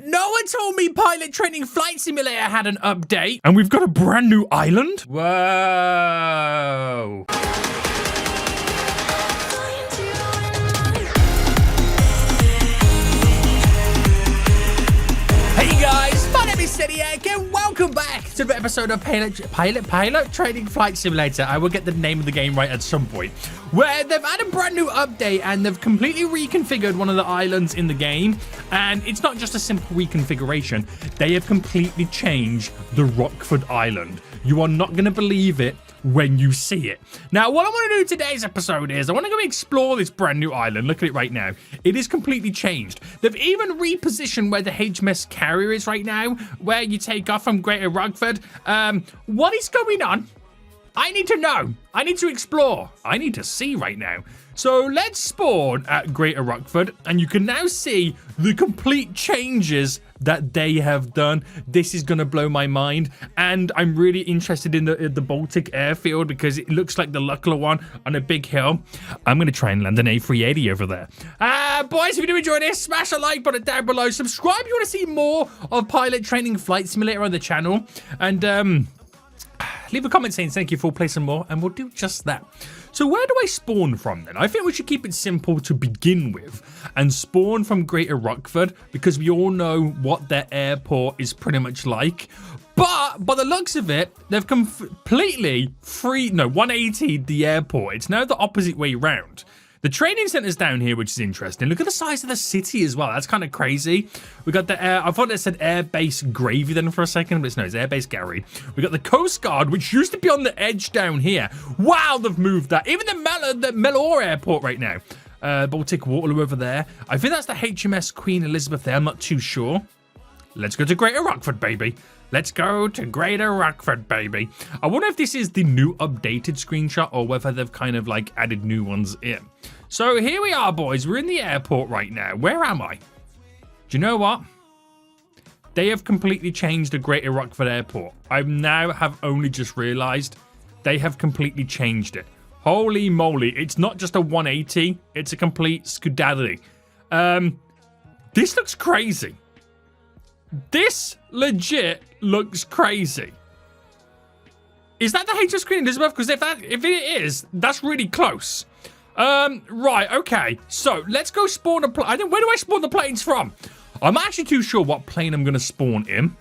No one told me Pilot Training Flight Simulator had an update. And we've got a brand new island? Whoa. Hey guys, my name is SENIAC and welcome back to the episode of Pilot Training Flight Simulator. I will get the name of the game right at some point. Where they've had a brand new update and they've completely reconfigured one of the islands in the game. And it's not just a simple reconfiguration. They have completely changed the Rockford Island. You are not going to believe it when you see it. Now, what I want to do today's episode is I want to go explore this brand new island. Look at it right now. It is completely changed. They've even repositioned where the HMS Harrier is right now, where you take off from Greater Rockford. What is going on? I need to know. I need to explore. I need to see right now. So let's spawn at Greater Rockford, and you can now see the complete changes that they have done. This is going to blow my mind, and I'm really interested in the Baltic Airfield because it looks like the luckier one on a big hill. I'm going to try and land an A380 over there. Boys, if you do enjoy this, smash a like button down below. Subscribe if you want to see more of Pilot Training Flight Simulator on the channel, and leave a comment saying thank you for placing more, and we'll do just that. So where do I spawn from then? I think we should keep it simple to begin with and spawn from Greater Rockford because we all know what their airport is pretty much like. But by the looks of it, they've completely 180'd the airport. It's now the opposite way round. The training center's down here, which is interesting. Look at the size of the city as well. That's kind of crazy. We got the I thought it said Airbase Gravy then for a second, but it's Airbase Gary. We got the Coast Guard, which used to be on the edge down here. Wow, they've moved that. Even the Mellor Airport right now. Baltic Waterloo over there. I think that's the HMS Queen Elizabeth there. I'm not too sure. Let's go to Greater Rockford, baby. Let's go to Greater Rockford, baby. I wonder if this is the new updated screenshot or whether they've kind of like added new ones in. So here we are, boys. We're in the airport right now. Where am I? Do you know what? They have completely changed the Greater Rockford Airport. I now have only just realized they have completely changed it. Holy moly. It's not just a 180. It's a complete skedaddle. This looks crazy. This legit looks crazy. Is that the HMS Queen Elizabeth? Because if it is, that's really close. Right, okay. So let's go spawn a plane. Where do I spawn the planes from? I'm not actually too sure what plane I'm going to spawn in.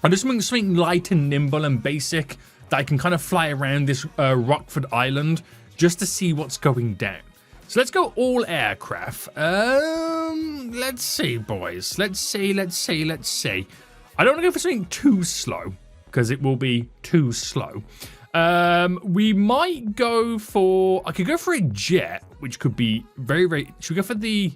I'm just doing something light and nimble and basic that I can kind of fly around this Rockford Island just to see what's going down. So let's go all aircraft. Let's see, boys. Let's see. I don't want to go for something too slow because it will be too slow. We might go for... I could go for a jet, which could be very, very... Should we go for the...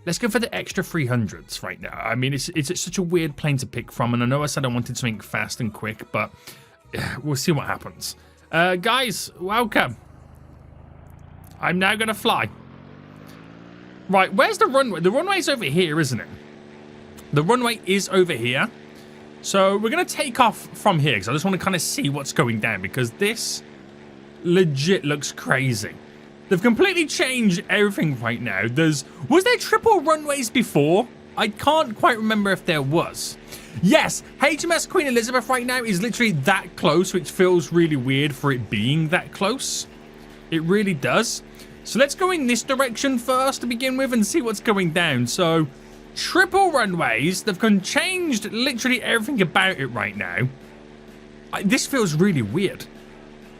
Let's go for the extra 300s right now. I mean, it's such a weird plane to pick from, and I know I said I wanted something fast and quick, but we'll see what happens. Guys, welcome. I'm now going to fly. Right, where's the runway? The runway's over here, isn't it? The runway is over here. So we're going to take off from here because I just want to kind of see what's going down because this legit looks crazy. They've completely changed everything right now. Was there triple runways before? I can't quite remember if there was. Yes, HMS Queen Elizabeth right now is literally that close, which feels really weird for it being that close. It really does. So let's go in this direction first to begin with and see what's going down. So triple runways. They've changed literally everything about it right now. This feels really weird.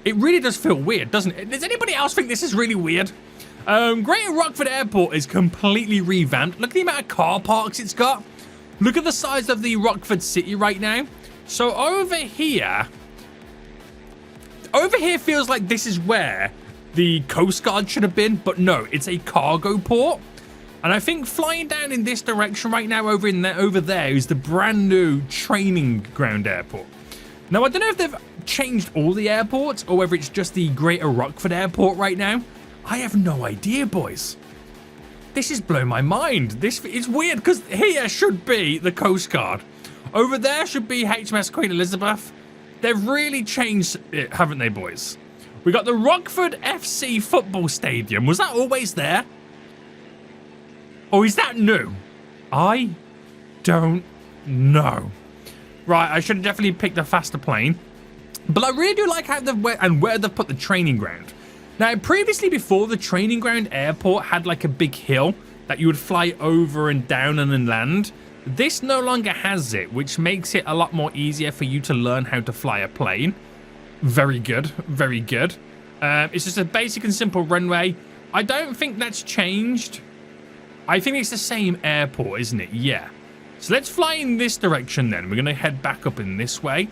It really does feel weird, doesn't it? Does anybody else think this is really weird? Greater Rockford Airport is completely revamped. Look at the amount of car parks it's got. Look at the size of the Rockford city right now. So over here feels like this is where the Coast Guard should have been, but no, it's a cargo port. And I think flying down in this direction right now over there is the brand new training ground airport. Now, I don't know if they've changed all the airports or whether it's just the Greater Rockford Airport right now. I have no idea, boys. This is blowing my mind. It's weird because here should be the Coast Guard. Over there should be HMS Queen Elizabeth. They've really changed it, haven't they, boys? We got the Rockford FC football stadium. Was that always there? Or is that new? I don't know. Right, I should have definitely picked a faster plane. But I really do like how where they've put the training ground. Now, previously before, the training ground airport had like a big hill that you would fly over and down and then land. This no longer has it, which makes it a lot more easier for you to learn how to fly a plane. Very good, very good. It's just a basic and simple runway. I don't think that's changed. I think it's the same airport, isn't it? Yeah. So let's fly in this direction then. We're going to head back up in this way.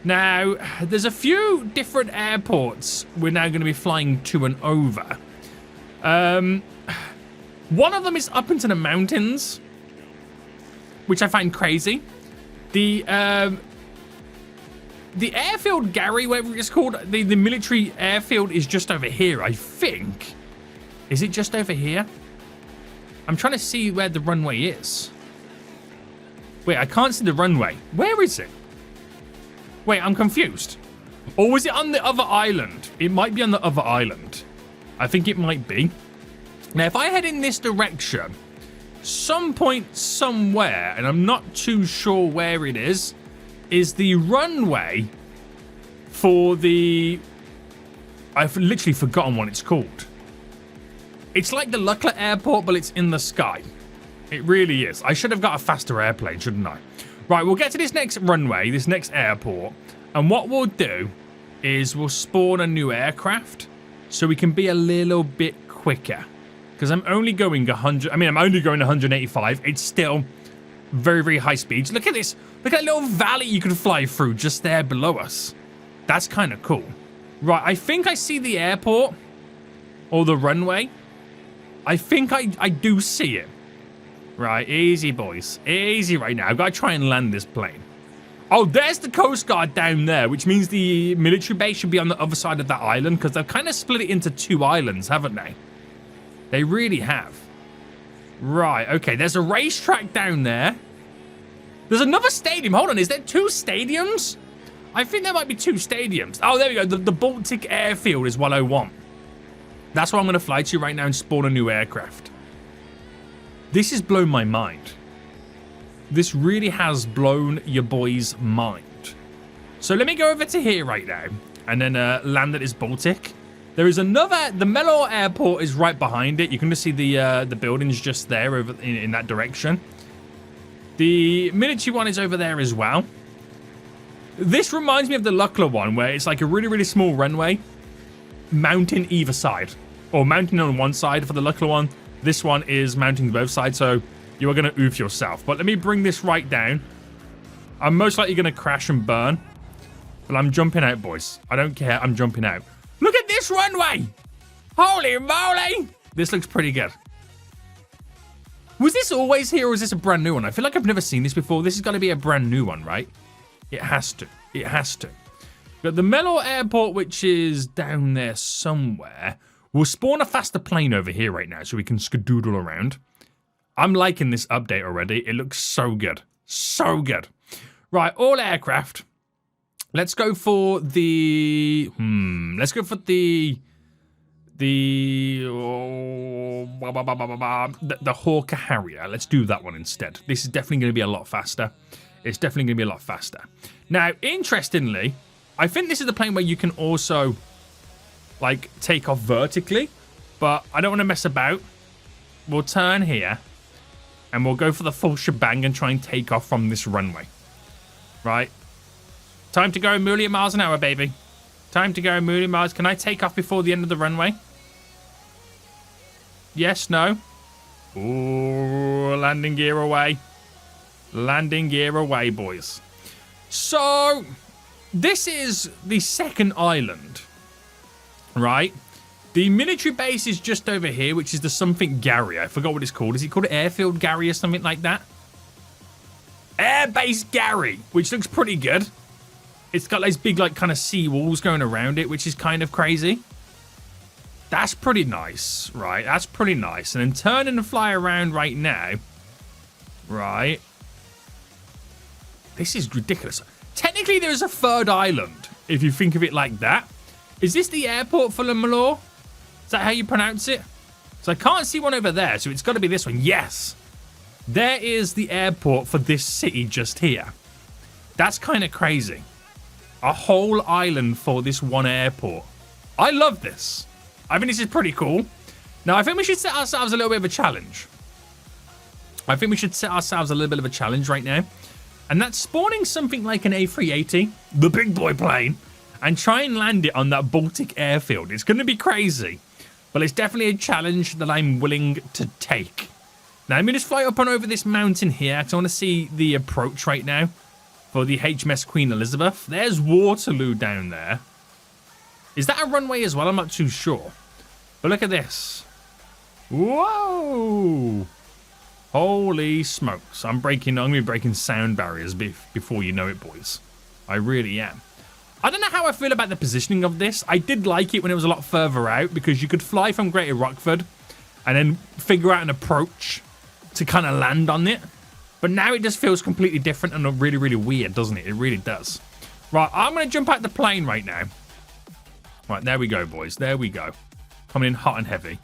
Now, there's a few different airports we're now going to be flying to and over. One of them is up into the mountains, which I find crazy. The airfield, Gary, whatever it's called, the military airfield is just over here, I think. Is it just over here? I'm trying to see where the runway is. Wait, I can't see the runway. Where is it? Wait, I'm confused. Or was it on the other island? It might be on the other island. I think it might be. Now, if I head in this direction, some point somewhere, and I'm not too sure where it is the runway for the... I've literally forgotten what it's called. It's like the Luckler Airport, but it's in the sky. It really is. I should have got a faster airplane, shouldn't I? Right, we'll get to this next runway, this next airport, and what we'll do is we'll spawn a new aircraft so we can be a little bit quicker. Because I'm only going 100... I mean, I'm only going 185. It's still very, very high speeds. Look at this. Look at that little valley you can fly through just there below us. That's kind of cool. Right, I think I see the airport or the runway. I think I do see it. Right, easy, boys. Easy right now. I've got to try and land this plane. Oh, there's the Coast Guard down there, which means the military base should be on the other side of that island because they've kind of split it into two islands, haven't they? They really have. Right, okay. There's a racetrack down there. There's another stadium. Hold on, is there two stadiums? I think there might be two stadiums. Oh, there we go. The Baltic Airfield is what I want. That's what I'm going to fly to right now and spawn a new aircraft. This has blown my mind. This really has blown your boy's mind. So let me go over to here right now and then land at this Baltic. There is another, the Mellor Airport is right behind it. You can just see the buildings just there over in that direction. The military one is over there as well. This reminds me of the Luckler one where it's like a really, really small runway. Mountain either side. Or mountain on one side for the Luckler one. This one is mounting both sides, so you are going to oof yourself. But let me bring this right down. I'm most likely going to crash and burn. But I'm jumping out, boys. I don't care. I'm jumping out. Look at this runway! Holy moly! This looks pretty good. Was this always here or is this a brand new one? I feel like I've never seen this before. This has got to be a brand new one, right? It has to. It has to. Got the Mellor Airport, which is down there somewhere. We'll spawn a faster plane over here right now so we can skedoodle around. I'm liking this update already. It looks so good. So good. Right, all aircraft. Let's go for the... let's go for the Hawker Harrier. Let's do that one instead. This is definitely going to be a lot faster. It's definitely going to be a lot faster. Now, interestingly, I think this is the plane where you can also... like, take off vertically, but I don't want to mess about. We'll turn here, and we'll go for the full shebang and try and take off from this runway. Right? Time to go a million miles an hour, baby. Time to go a million miles. Can I take off before the end of the runway? Yes, no? Ooh, landing gear away. Landing gear away, boys. So, this is the second island. Right? The military base is just over here, which is the something Gary. I forgot what it's called. Is it called Airfield Gary or something like that? Airbase Gary, which looks pretty good. It's got those big, like, kind of sea walls going around it, which is kind of crazy. That's pretty nice, right? That's pretty nice. And then turn and fly around right now. Right. This is ridiculous. Technically, there's a third island, if you think of it like that. Is this the airport for Mellor? Is that how you pronounce it? So I can't see one over there, so it's got to be this one. Yes. There is the airport for this city just here. That's kind of crazy. A whole island for this one airport. I love this. I think this is pretty cool. Now, I think we should set ourselves a little bit of a challenge. I think we should set ourselves a little bit of a challenge right now. And that's spawning something like an A380, the big boy plane, and try and land it on that Baltic airfield. It's going to be crazy, but it's definitely a challenge that I'm willing to take. Now, I'm going to just fly up and over this mountain here because I want to see the approach right now for the HMS Queen Elizabeth. There's Waterloo down there. Is that a runway as well? I'm not too sure. But look at this. Whoa! Holy smokes. I'm going to be breaking sound barriers before you know it, boys. I really am. I don't know how I feel about the positioning of this. I did like it when it was a lot further out because you could fly from Greater Rockford and then figure out an approach to kind of land on it. But now it just feels completely different and really, really weird, doesn't it? It really does. Right, I'm going to jump out the plane right now. Right, there we go, boys. There we go. Coming in hot and heavy.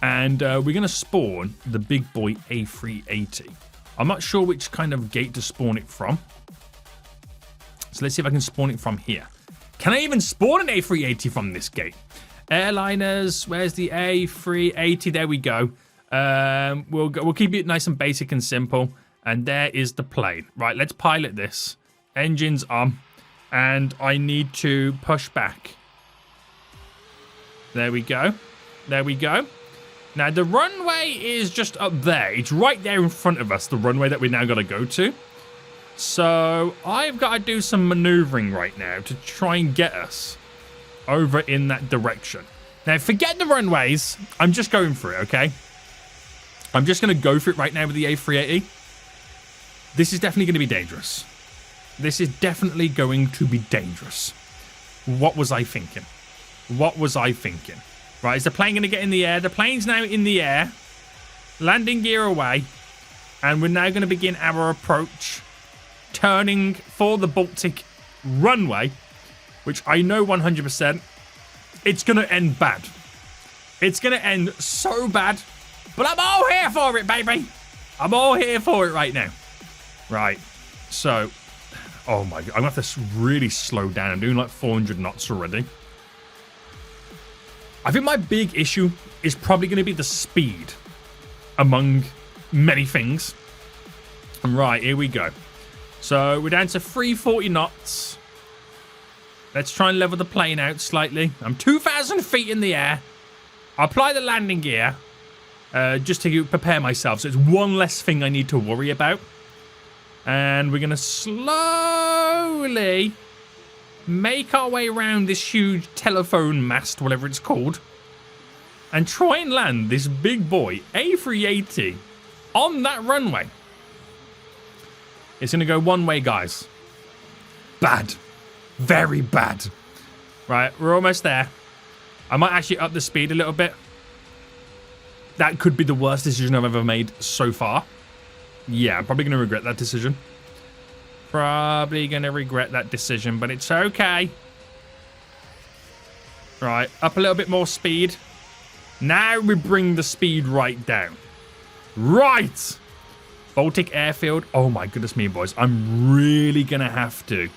And we're going to spawn the big boy A380. I'm not sure which kind of gate to spawn it from. So let's see if I can spawn it from here. Can I even spawn an A380 from this gate? Airliners, where's the A380? There we go. We'll keep it nice and basic and simple. And there is the plane. Right, let's pilot this. Engines on. And I need to push back. There we go. There we go. Now, the runway is just up there. It's right there in front of us, the runway that we now got to go to. So, I've got to do some maneuvering right now to try and get us over in that direction. Now, forget the runways. I'm just going for it, okay? I'm just going to go for it right now with the A380. This is definitely going to be dangerous. This is definitely going to be dangerous. What was I thinking? What was I thinking? Right, is the plane going to get in the air? The plane's now in the air. Landing gear away. And we're now going to begin our approach. Turning for the Baltic runway. Which I know 100%. It's going to end bad. It's going to end so bad. But I'm all here for it, baby. I'm all here for it right now. Right. So. Oh my God. I'm going to have to really slow down. I'm doing like 400 knots already. I think my big issue is probably going to be the speed among many things. Right, here we go. So we're down to 340 knots. Let's try and level the plane out slightly. I'm 2,000 feet in the air. I'll apply the landing gear just to prepare myself. So it's one less thing I need to worry about. And we're going to slowly make our way around this huge telephone mast, whatever it's called, and try and land this big boy A380 on that runway. It's going to go one way, guys. Bad. Very bad. Right, we're almost there. I might actually up the speed a little bit. That could be the worst decision I've ever made so far. Yeah, I'm probably going to regret that decision. Probably going to regret that decision, but it's okay. Right, up a little bit more speed. Now we bring the speed right down. Right! Baltic Airfield. Oh my goodness me, boys. I'm really going to have to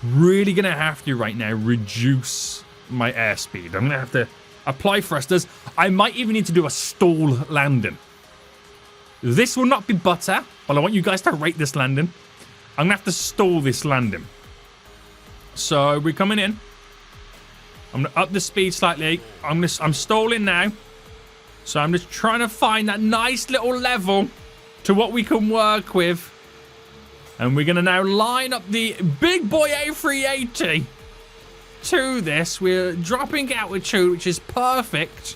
right now reduce my airspeed. I'm going to have to apply thrusters. I might even need to do a stall landing. This will not be butter, but I want you guys to rate this landing. I'm going to have to stall this landing. So we're coming in. I'm going to up the speed slightly. I'm stalling now. So I'm just trying to find that nice little level to what we can work with. And we're going to now line up the big boy A380 to this. We're dropping altitude, which is perfect.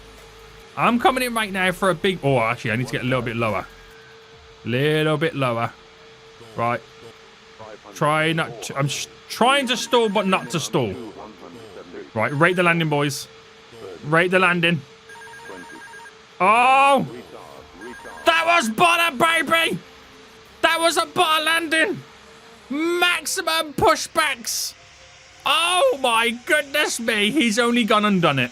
I'm coming in right now for a big... Oh, actually, I need to get a little bit lower. Little bit lower. Right. Try not to... I'm trying to stall, but not to stall. Right, rate the landing, boys. Rate the landing. Oh! That was butter, baby! That was a butter landing! Maximum pushbacks! Oh my goodness me! He's only gone and done it.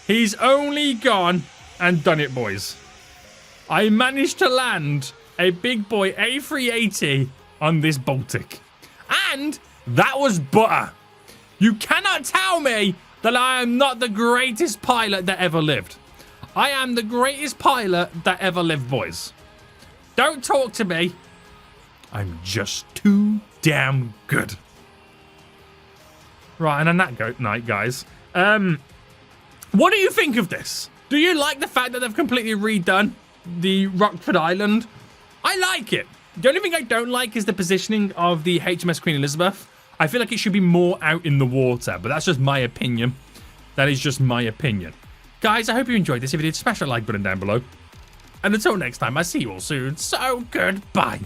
He's only gone and done it, boys. I managed to land a big boy A380 on this Baltic. And that was butter. You cannot tell me that I am not the greatest pilot that ever lived. I am the greatest pilot that ever lived, boys. Don't talk to me. I'm just too damn good. Right, and on that night, guys, what do you think of this? Do you like the fact that they've completely redone the Rockford Island? I like it. The only thing I don't like is the positioning of the HMS Queen Elizabeth. I feel like it should be more out in the water, but that's just my opinion. That is just my opinion. Guys, I hope you enjoyed this. If you did, smash that like button down below. And until next time, I see you all soon. So, goodbye.